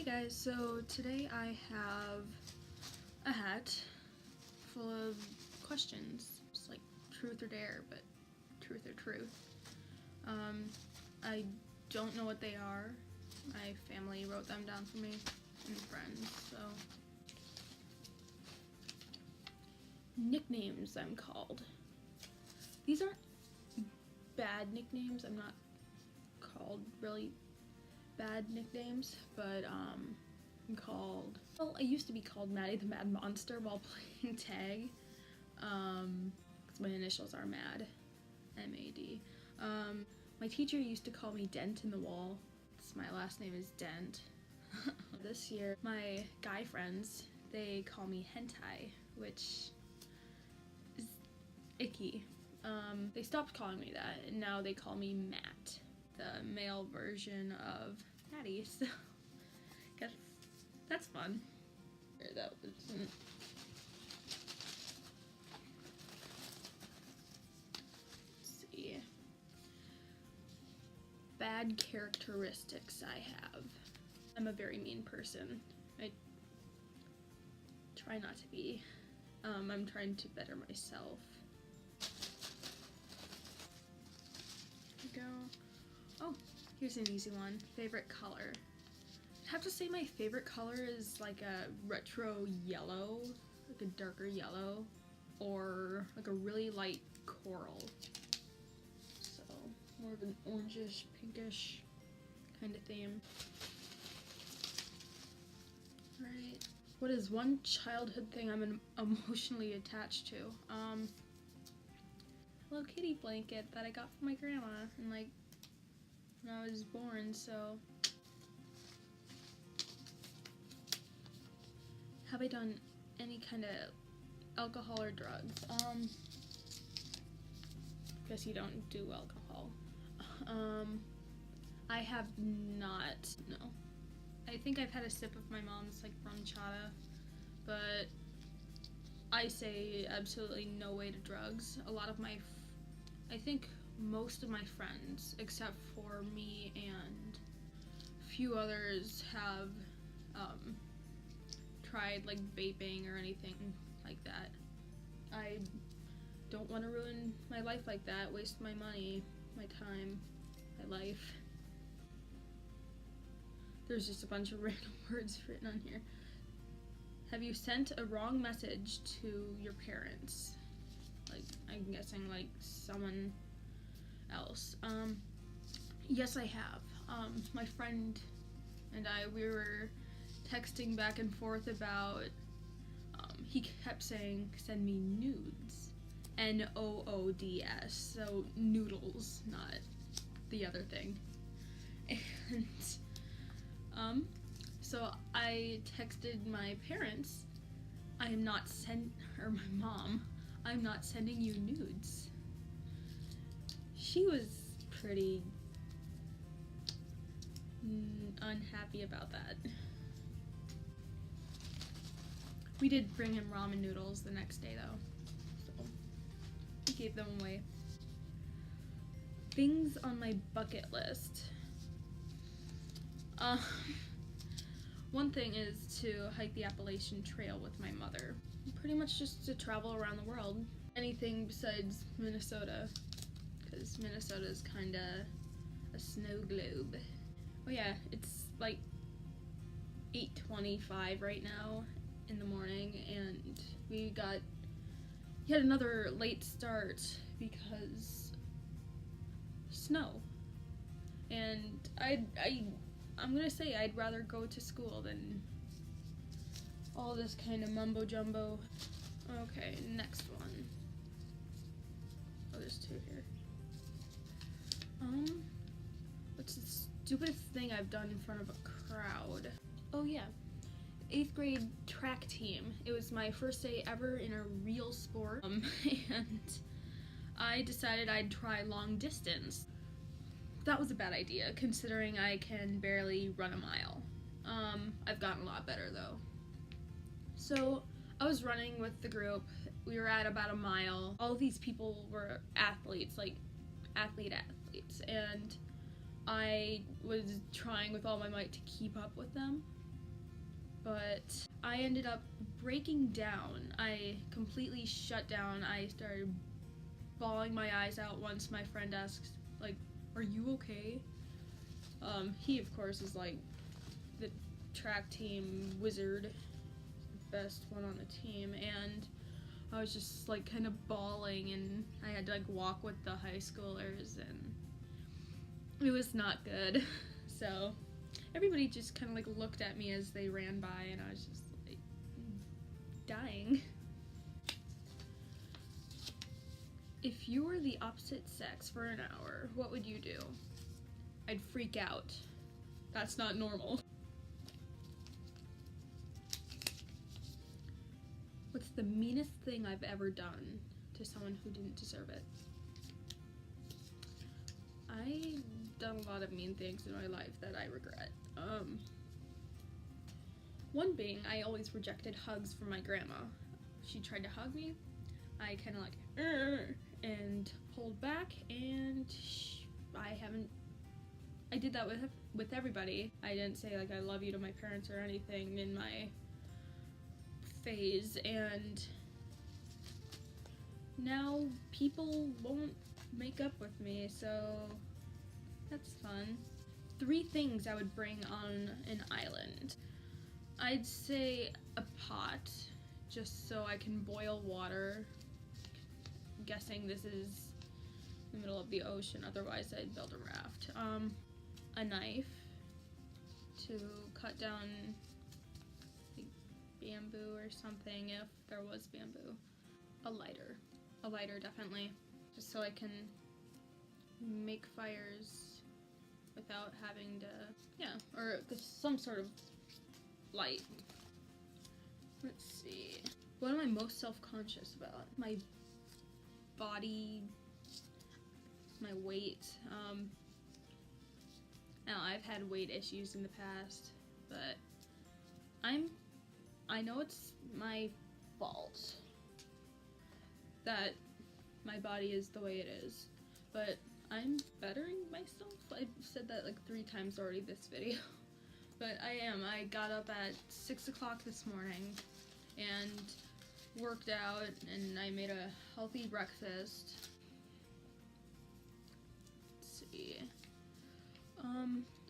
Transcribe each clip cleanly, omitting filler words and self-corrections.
Hey guys, so today I have a hat full of questions. It's like truth or dare, but truth or truth. I don't know what they are. My family wrote them down for me and friends, so. Nicknames I'm called. These aren't bad nicknames. I'm not called really bad nicknames, but I'm called, well, I used to be called Maddie the Mad Monster while playing tag, because my initials are Mad, M-A-D. My teacher used to call me Dent in the Wall. My last name is Dent. This year, my guy friends, they call me Hentai, which is icky. They stopped calling me that, and now they call me Matt, the male version of Maddie, so guess that's fun. That wasn't. Let's see. Bad characteristics I have. I'm a very mean person. I try not to be. I'm trying to better myself. Here we go. Oh, here's an easy one. Favorite color. I'd have to say my favorite color is like a retro yellow, like a darker yellow, or like a really light coral. So more of an orangish, pinkish kind of theme. Right. What is one childhood thing I'm emotionally attached to? Hello Kitty blanket that I got from my grandma and like when I was born, so. Have I done any kind of alcohol or drugs? Guess you don't do alcohol. I have not, no. I think I've had a sip of my mom's like ranchada, but I say absolutely no way to drugs. A lot of my, I think most of my friends, except for me and a few others, have tried like vaping or anything like that. I don't want to ruin my life like that, waste my money, my time, my life. There's just a bunch of random words written on here. Have you sent a wrong message to your parents? Like, I'm guessing like someone else. Yes, I have. My friend and I, we were texting back and forth about, he kept saying, send me nudes. N-O-O-D-S, so noodles, not the other thing. And, so I texted my parents, I am not or my mom, I'm not sending you nudes. She was pretty unhappy about that. We did bring him ramen noodles the next day though, so we gave them away. Things on my bucket list. One thing is to hike the Appalachian Trail with my mother. Pretty much just to travel around the world. Anything besides Minnesota, because Minnesota is kinda a snow globe. Oh yeah, it's like 8:25 right now in the morning, and we got yet another late start because snow. And I'm gonna say I'd rather go to school than all this kind of mumbo jumbo. Okay, next one. Oh, there's two here. What's the stupidest thing I've done in front of a crowd? Oh yeah, 8th grade track team. It was my first day ever in a real sport, and I decided I'd try long distance. That was a bad idea, considering I can barely run a mile. I've gotten a lot better though. So I was running with the group. We were at about a mile. All of these people were athletes, like athletes, and I was trying with all my might to keep up with them. but I ended up breaking down. I completely shut down. I started bawling my eyes out once my friend asked, like, "Are you okay?" He, of course, is like the track team wizard, best one on the team, and I was just like kind of bawling, and I had to like walk with the high schoolers, and it was not good. So everybody just kind of like looked at me as they ran by, and I was just like dying. If you were the opposite sex for an hour, what would you do? I'd freak out. That's not normal. What's the meanest thing I've ever done to someone who didn't deserve it? I've done a lot of mean things in my life that I regret. One being, I always rejected hugs from my grandma. She tried to hug me, I kind of like, and pulled back, and I did that with everybody. I didn't say like I love you to my parents or anything in my phase, and now people won't make up with me, so that's fun. 3 things I would bring on an island. I'd say a pot, just so I can boil water. I'm guessing this is in the middle of the ocean, otherwise I'd build a raft. A knife to cut down like bamboo or something if there was bamboo. A lighter definitely, just so I can make fires without having to, or some sort of light. Let's see. What am I most self-conscious about? My body, my weight. Now, I've had weight issues in the past, but I know it's my fault that my body is the way it is, but I'm bettering myself. I've said that like 3 times already this video, but I am. I got up at 6 o'clock this morning and worked out, and I made a healthy breakfast. Let's see.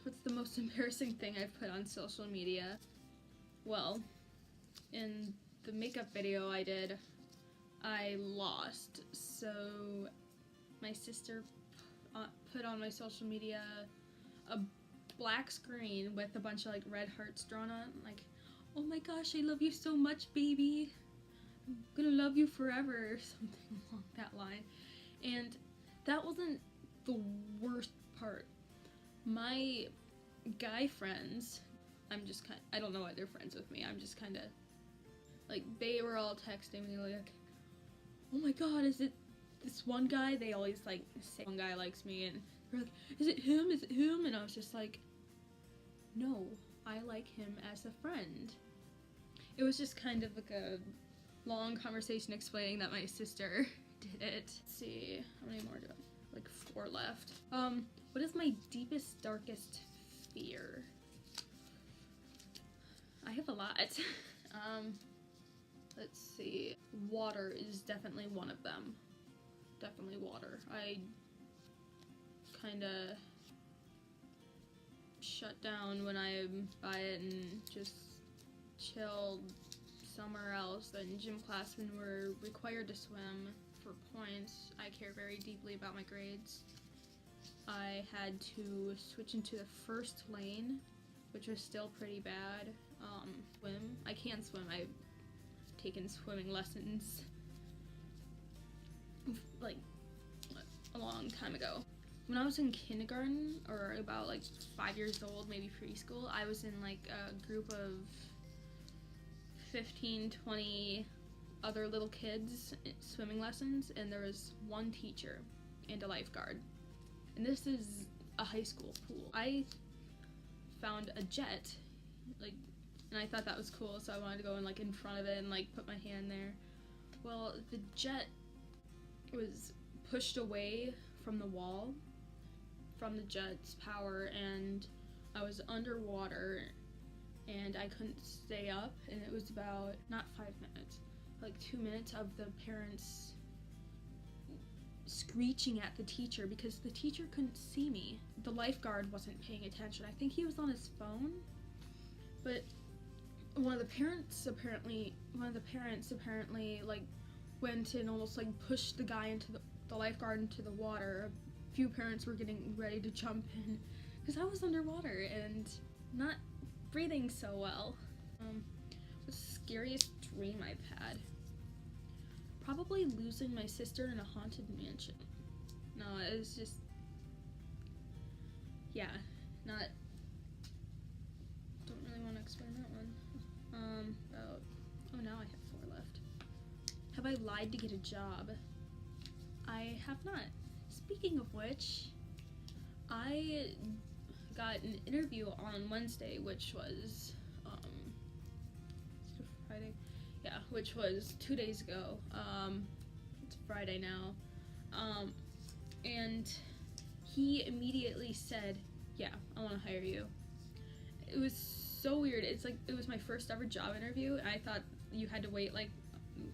What's the most embarrassing thing I've put on social media? Well, in the makeup video I did, I lost, so my sister put on my social media a black screen with a bunch of like red hearts drawn on, like, "Oh my gosh, I love you so much, baby. I'm gonna love you forever," or something along that line. And that wasn't the worst part. My guy friends, I don't know why they're friends with me. I'm just kind of like, they were all texting me like, "Oh my god, is it this one guy?" They always like say one guy likes me, and they're like, "Is it him? Is it him?" And I was just like, no, I like him as a friend. It was just kind of like a long conversation explaining that my sister did it. Let's see, how many more do I have? Like 4 left. What is my deepest, darkest fear? I have a lot. Let's see. Water is definitely one of them. Definitely water. I kind of shut down when I'm by it and just chilled somewhere else. In gym class, when we're required to swim for points, I care very deeply about my grades. I had to switch into the first lane, which was still pretty bad. Swim. I can't swim. I've taken swimming lessons like a long time ago. When I was in kindergarten, or about like 5 years old, maybe preschool, I was in like a group of 15, 20 other little kids swimming lessons, and there was one teacher and a lifeguard. And this is a high school pool. I found a jet, like, and I thought that was cool, so I wanted to go like in front of it and like put my hand there. Well, the jet was pushed away from the wall, from the jet's power, and I was underwater, and and I couldn't stay up, and it was about not 5 minutes, like 2 minutes of the parents screeching at the teacher because the teacher couldn't see me. The lifeguard wasn't paying attention. I think he was on his phone, but one of the parents apparently like went and almost like pushed the guy into the lifeguard into the water. A few parents were getting ready to jump in because I was underwater and not breathing so well. The scariest dream I've had. Probably losing my sister in a haunted mansion. No, it was just, yeah, not, don't really want to explain that one. Oh, now I have 4 left. Have I lied to get a job? I have not. Speaking of which, I got an interview on Wednesday, which was, is it Friday? Yeah, which was 2 days ago. It's Friday now. And he immediately said, yeah, I want to hire you. It was so weird. It's like, it was my first ever job interview. I thought you had to wait like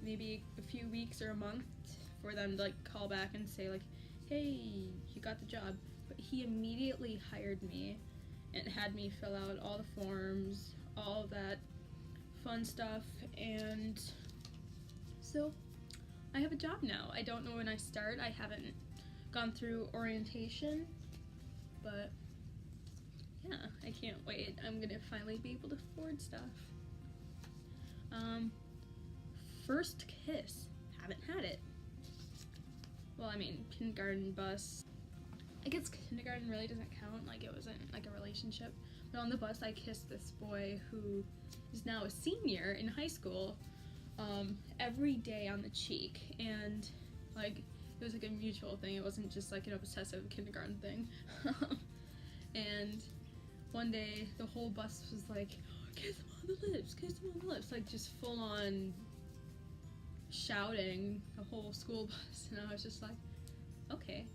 maybe a few weeks or a month for them to like call back and say like, hey, you got the job. But he immediately hired me and had me fill out all the forms, all of that fun stuff, and so I have a job now. I don't know when I start. I haven't gone through orientation, but yeah, I can't wait. I'm gonna finally be able to afford stuff. First kiss. Haven't had it. Well, I mean, kindergarten bus. I guess kindergarten really doesn't count, like it wasn't like a relationship. But on the bus I kissed this boy who is now a senior in high school, every day on the cheek, and like it was like a mutual thing. It wasn't just like an obsessive kindergarten thing. And one day the whole bus was like, kiss him on the lips, kiss him on the lips, like just full on shouting, the whole school bus, and I was just like, okay.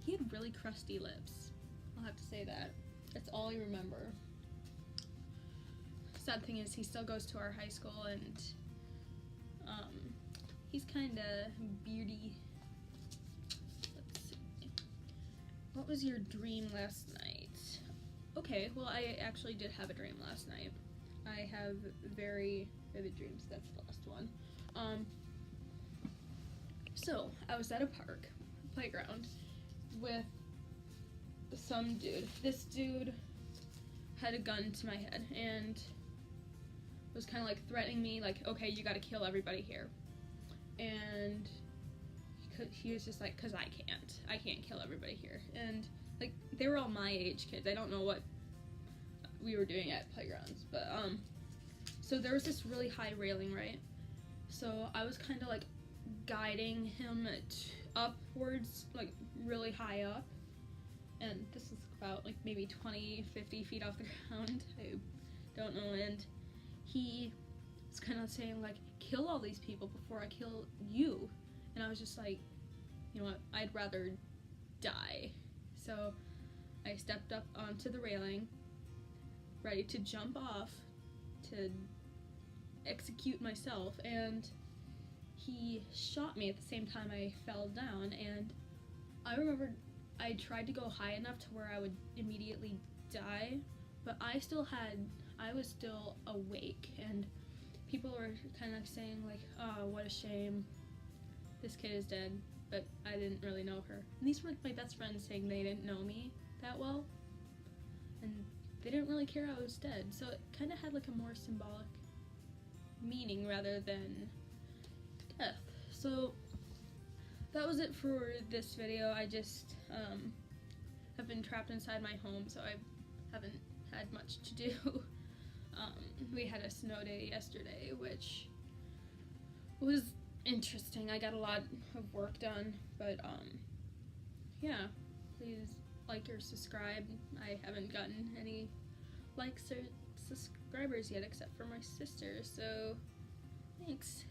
He had really crusty lips. I'll have to say that. That's all I remember. Sad thing is, he still goes to our high school, and he's kinda beardy. Let's see. What was your dream last night? Okay, well, I actually did have a dream last night. I have very vivid dreams. That's the last one. So, I was at a park, playground, with some dude. This dude had a gun to my head and was kind of like threatening me, like, okay, you gotta kill everybody here. And he was just like, cause I can't kill everybody here. And like, they were all my age kids. I don't know what we were doing at playgrounds, but so there was this really high railing, right? So I was kind of like guiding him upwards, like really high up, and this is about like maybe 20-50 feet off the ground, I don't know, and he was kind of saying like, kill all these people before I kill you, and I was just like, you know what, I'd rather die. So I stepped up onto the railing, ready to jump off to execute myself, and he shot me at the same time I fell down. And I remember I tried to go high enough to where I would immediately die, but I was still awake, and people were kind of saying like, oh, what a shame, this kid is dead, but I didn't really know her. And these were like my best friends saying they didn't know me that well, and they didn't really care I was dead, so it kind of had like a more symbolic meaning rather than death. So that was it for this video. I just have been trapped inside my home, so I haven't had much to do. We had a snow day yesterday, which was interesting. I got a lot of work done, but yeah, please like or subscribe. I haven't gotten any likes or subscribers yet except for my sister, so thanks.